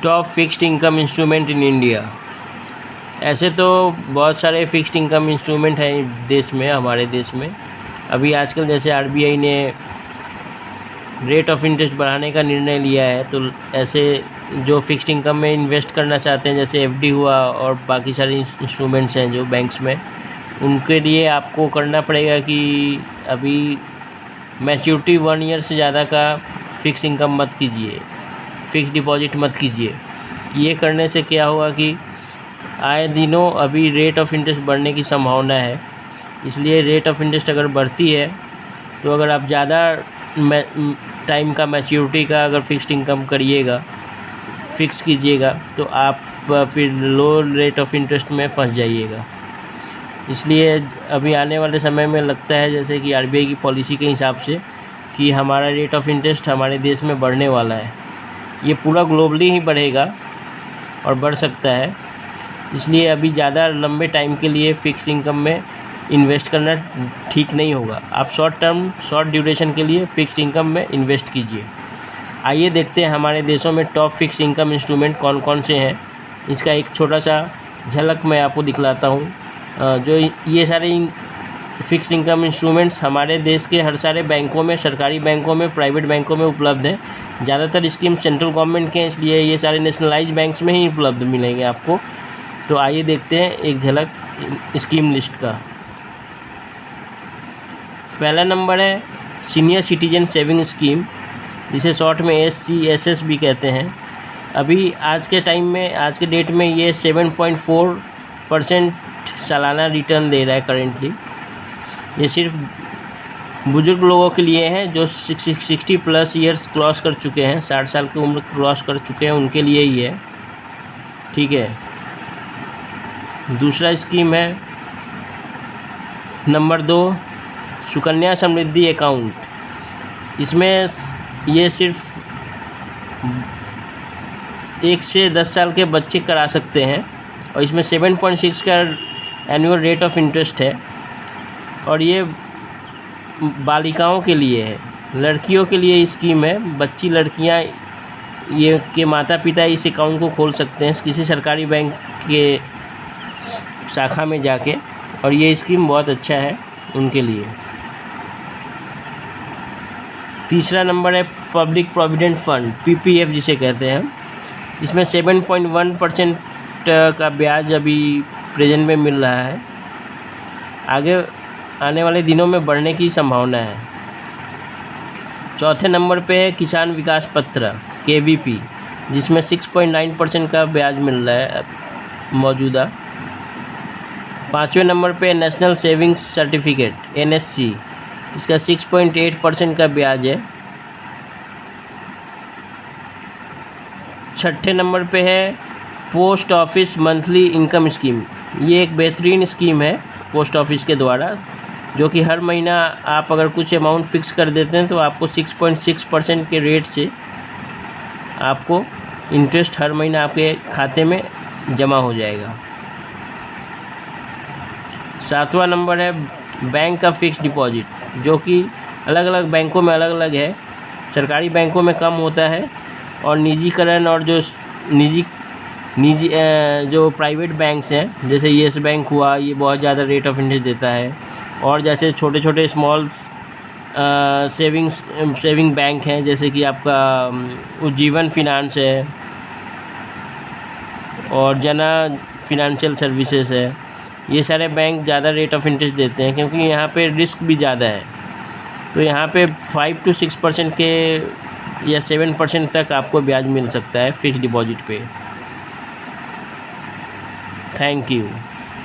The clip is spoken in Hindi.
Top fixed income instrument in India. ऐसे तो बहुत सारे फिक्स्ड इनकम इंस्ट्रूमेंट हैं देश में, हमारे देश में। अभी आजकल जैसे आरबीआई ने रेट ऑफ इंटरेस्ट बढ़ाने का निर्णय लिया है, तो ऐसे जो फिक्स्ड इनकम में इन्वेस्ट करना चाहते हैं, जैसे एफडी हुआ और बाकी सारे इंस्ट्रूमेंट्स हैं जो बैंक्स में, उनके लिए आपको करना पड़ेगा कि अभी मैच्योरिटी 1 ईयर से ज़्यादा का फिक्स इनकम मत कीजिए, फिक्स डिपॉजिट मत कीजिए। ये करने से क्या होगा कि आए दिनों अभी रेट ऑफ इंटरेस्ट बढ़ने की संभावना है, इसलिए रेट ऑफ इंटरेस्ट अगर बढ़ती है तो अगर आप ज़्यादा टाइम का मैच्योरिटी का अगर फिक्स्ड इनकम करिएगा, फिक्स कीजिएगा, तो आप फिर लो रेट ऑफ इंटरेस्ट में फंस जाइएगा। इसलिए अभी आने वाले समय में लगता है जैसे कि आरबीआई की पॉलिसी के हिसाब से कि हमारा रेट ऑफ इंटरेस्ट हमारे देश में बढ़ने वाला है। ये पूरा ग्लोबली ही बढ़ेगा और बढ़ सकता है, इसलिए अभी ज़्यादा लंबे टाइम के लिए फिक्स्ड इनकम में इन्वेस्ट करना ठीक नहीं होगा। आप शॉर्ट ड्यूरेशन के लिए फिक्स्ड इनकम में इन्वेस्ट कीजिए। आइए देखते हैं हमारे देशों में टॉप फिक्स्ड इनकम इंस्ट्रूमेंट कौन कौन से हैं। इसका एक छोटा सा झलक मैं आपको दिखलाता हूँ। जो ये सारे फिक्स्ड इनकम इंस्ट्रूमेंट्स हमारे देश के हर सारे बैंकों में, सरकारी बैंकों में, प्राइवेट बैंकों में उपलब्ध हैं। ज़्यादातर स्कीम सेंट्रल गवर्नमेंट के हैं, इसलिए ये सारे नेशनलाइज बैंक्स में ही उपलब्ध मिलेंगे आपको। तो आइए देखते हैं एक झलक स्कीम लिस्ट का। पहला नंबर है सीनियर सिटीजन सेविंग स्कीम, जिसे शॉर्ट में SCSS भी कहते हैं। अभी आज के टाइम में, आज के डेट में ये 7.4% सालाना रिटर्न दे रहा है करेंटली। ये सिर्फ बुजुर्ग लोगों के लिए हैं जो 60+ ईयर्स क्रॉस कर चुके हैं, 60 साल की उम्र क्रॉस कर चुके हैं, उनके लिए ही है। ठीक है। दूसरा स्कीम है नंबर 2 सुकन्या समृद्धि अकाउंट। इसमें ये सिर्फ 1 से 10 साल के बच्चे करा सकते हैं और इसमें 7.6 का एनुअल रेट ऑफ इंटरेस्ट है और ये बालिकाओं के लिए है, लड़कियों के लिए स्कीम है। बच्ची लड़कियां ये के माता पिता इस अकाउंट को खोल सकते हैं किसी सरकारी बैंक के शाखा में जाके, और ये स्कीम बहुत अच्छा है उनके लिए। तीसरा नंबर है पब्लिक प्रोविडेंट फंड, PPF जिसे कहते हैं। इसमें 7.1% का ब्याज अभी प्रेजेंट में मिल रहा है, आगे आने वाले दिनों में बढ़ने की संभावना है। चौथे नंबर पे है किसान विकास पत्र, KVP, जिसमें 6.9% का ब्याज मिल रहा है मौजूदा। पाँचवें नंबर पे नेशनल सेविंग्स सर्टिफिकेट, NSC, इसका 6.8% का ब्याज है। छठे नंबर पे है post office monthly income scheme. ये एक बेहतरीन स्कीम है पोस्ट ऑफिस के द्वारा, जो कि हर महीना आप अगर कुछ अमाउंट फिक्स कर देते हैं तो आपको 6.6% के रेट से आपको इंटरेस्ट हर महीना आपके खाते में जमा हो जाएगा। सातवां नंबर है बैंक का फिक्स डिपॉजिट, जो कि अलग अलग बैंकों में अलग अलग है। सरकारी बैंकों में कम होता है और निजीकरण और जो निजी जो प्राइवेट बैंक्स हैं, जैसे येस बैंक हुआ, ये बहुत ज़्यादा रेट ऑफ इंटरेस्ट देता है। और जैसे छोटे छोटे स्मॉल सेविंग बैंक हैं, जैसे कि आपका उज्जीवन फिनांस है और जना फिनेंशियल सर्विसेज है। ये सारे बैंक ज़्यादा रेट ऑफ इंटरेस्ट देते हैं क्योंकि यहाँ पे रिस्क भी ज़्यादा है। तो यहाँ पे 5 to 6% के या 7% तक आपको ब्याज मिल सकता है फिक्स डिपॉजिट पे। Thank you.